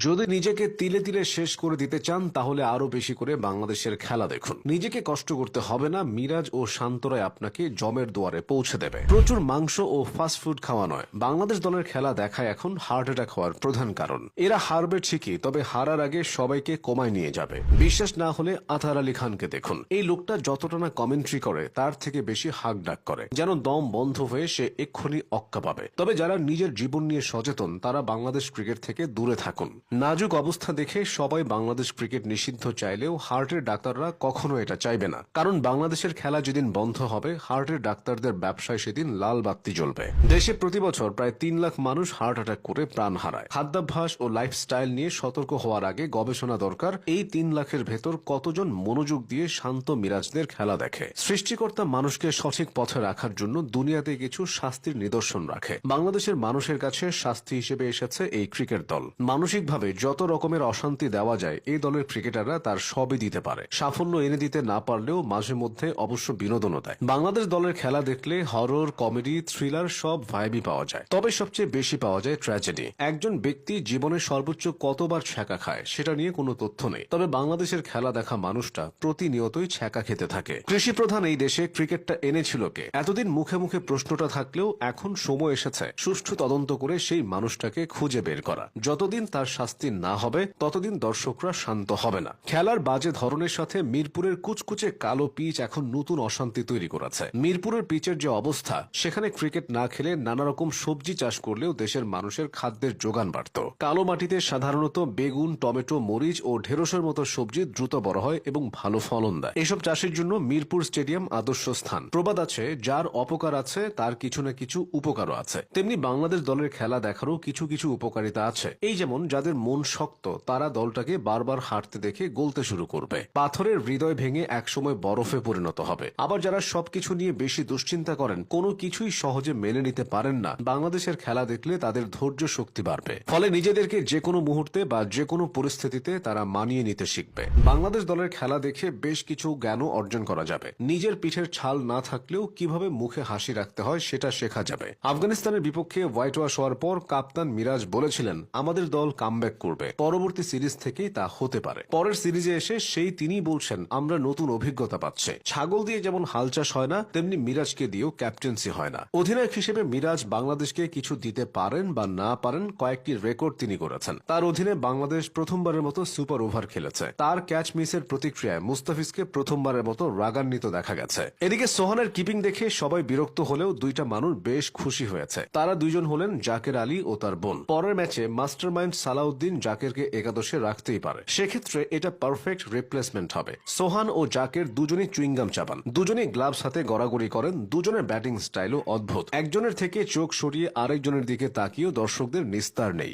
যদি নিজেকে তিলে তিলে শেষ করে দিতে চান তাহলে আরো বেশি করে বাংলাদেশের খেলা দেখুন। নিজেকে কষ্ট করতে হবে না, মিরাজ ও শান্তরায় আপনাকে জমের দুয়ারে পৌঁছে দেবে। প্রচুর মাংস ও ফাস্টফুড খাওয়া নয়, বাংলাদেশ দলের খেলা দেখায় এখন হার্ট অ্যাটাক হওয়ার প্রধান কারণ। এরা হারবে ঠিকই, তবে হারার আগে সবাইকে কমায় নিয়ে যাবে। বিশ্বাস না হলে আতহার আলী খানকে দেখুন। এই লোকটা যতটা না কমেন্ট্রি করে তার থেকে বেশি হাক ডাক করে, যেন দম বন্ধ হয়ে সে এক্ষুনি অক্কা পাবে। তবে যারা নিজের জীবন নিয়ে সচেতন তারা বাংলাদেশ ক্রিকেট থেকে দূরে থাকুন। নাজুক অবস্থা দেখে সবাই বাংলাদেশ ক্রিকেট নিষিদ্ধ চাইলেও হার্টের ডাক্তাররা কখনো এটা চাইবে না, কারণ বাংলাদেশের খেলা যেদিন বন্ধ হবে হার্টের ডাক্তারদের ব্যবসায় সেদিন লাল বাতি জ্বলবে। দেশে প্রতি বছর প্রায় 3 লাখ মানুষ হার্ট অ্যাটাক করে প্রাণ হারায়। খাদ্যাভ্যাস ও লাইফস্টাইল নিয়ে সতর্ক হওয়ার আগে গবেষণা দরকার, এই 3 লাখের ভেতর কতজন মনোযোগ দিয়ে শান্ত মিরাজদের খেলা দেখে। সৃষ্টিকর্তা মানুষকে সঠিক পথে রাখার জন্য দুনিয়াতে কিছু শাস্তির নিদর্শন রাখে। বাংলাদেশের মানুষের কাছে শাস্তি হিসেবে এসেছে এই ক্রিকেট দল। মানসিকভাবে যত রকমের অশান্তি দেওয়া যায় এই দলের ক্রিকেটাররা তার সবই দিতে পারে। সাফল্য এনে দিতে না পারলেও মাঝে মধ্যে অবশ্য বিনোদনও দেয়। বাংলাদেশ দলের খেলা দেখলে হরর, কমেডি, থ্রিলার সব ভাইবই পাওয়া যায়, তবে সবচেয়ে বেশি পাওয়া যায় ট্র্যাজেডি। একজন ব্যক্তি জীবনের সর্বোচ্চ কতবার ছ্যাঁকা খায় সেটা নিয়ে কোনো তথ্য নেই, তবে বাংলাদেশের খেলা দেখা মানুষটা প্রতিনিয়তই ছ্যাঁকা খেতে থাকে। কৃষি প্রধান এই দেশে ক্রিকেটটা এনেছিল কে? এতদিন মুখে মুখে প্রশ্নটা থাকলেও এখন সময় এসেছে সুষ্ঠু তদন্ত করে সেই মানুষটাকে খুঁজে বের করা। যতদিন তার শাস্তি না হবে ততদিন দর্শকরা শান্ত হবে না। খেলার বাজে ধরনের সাথে মিরপুরের কুচকুচে কালো পিচ এখন নতুন অশান্তি তৈরি করেছে। মিরপুরের পিচের যে অবস্থা, সেখানে ক্রিকেট না খেলে নানা রকম সবজি চাষ করলেও দেশের মানুষের খাদ্যের যোগান বাড়ত। কালো মাটিতে সাধারণত বেগুন, টমেটো, মরিচ ও ঢেঁড়সের মতো সবজি দ্রুত বড় হয় এবং ভালো ফলন দেয়। এসব চাষের জন্য মিরপুর স্টেডিয়াম আদর্শ স্থান। প্রবাদ আছে, যার অপকার আছে তার কিছু না কিছু উপকারও আছে। তেমনি বাংলাদেশ দলের খেলা দেখারও কিছু কিছু উপকারিতা আছে। এই যেমন যাদের মন শক্ত তারা দলটাকে বারবার হাঁটতে দেখে গলতে শুরু করবে। পাথরের হৃদয় ভেঙে একসময় বরফে পরিণত হবে। আবার যারা সবকিছু নিয়ে বেশি দুশ্চিন্তা করেন, কোনো কিছুই সহজে মেনে নিতে পারেন না, বাংলাদেশের খেলা দেখলে তাদের ধৈর্য শক্তি বাড়বে। ফলে নিজেদেরকে যে কোনো মুহূর্তে বা যে কোনো পরিস্থিতিতে তারা মানিয়ে নিতে শিখবে। বাংলাদেশ দলের খেলা দেখে বেশ কিছু জ্ঞানও অর্জন করা যাবে। নিজের পিঠের ছাল না থাকলেও কিভাবে মুখে হাসি রাখতে হয় সেটা শেখা যাবে। আফগানিস্তানের বিপক্ষে হোয়াইট ওয়াশ হওয়ার পর কাপ্তান মিরাজ বলেছিলেন, আমাদের দল কামব্যাক করবে, পরবর্তী সিরিজ থেকেই তা হতে পারে। পরের সিরিজে এসে তিনি বলছেন, আমরা নতুন অভিজ্ঞতা পাচ্ছি। ছাগল দিয়ে যেমন হাল চাষ হয় না, তেমনি মিরাজকে দিয়েও ক্যাপ্টেন্সি হয় না। অধিনায়ক হিসেবে মিরাজ বাংলাদেশকে কিছু দিতে পারেন বা না পারেন, কয়েকটি রেকর্ড তিনি করেছেন। তার অধীনে বাংলাদেশ প্রথমবারের মতো সুপার ওভার খেলেছে। তার ক্যাচ মিসের প্রতিক্রিয়ায় মুস্তাফিজকে প্রথমবারের মতো রাগান্বিত দেখা গেছে। এদিকে সোহানের কিপিং দেখে সবাই বিরক্ত হলেও দুইটা মানুষ বেশ খুশি হয়েছে। তারা দুইজন হলেন জাকের আলী ও তার বোন। পরের ম্যাচে মাস্টারমাইন্ড সালাউদ্দিন জাকেরকে একাদশে রাখতেই পারে। সেক্ষেত্রে এটা পারফেক্ট রিপ্লেসমেন্ট হবে। সোহান ও জাকের দুজনই চুইংগাম চাবান, দুজনেই গ্লাভস হাতে গড়াগড়ি করেন, দুজনের ব্যাটিং স্টাইলও অদ্ভুত। একজনের থেকে চোখ সরিয়ে আরেকজনের দিকে তাকিয়েও দর্শকদের নিস্তার নেই।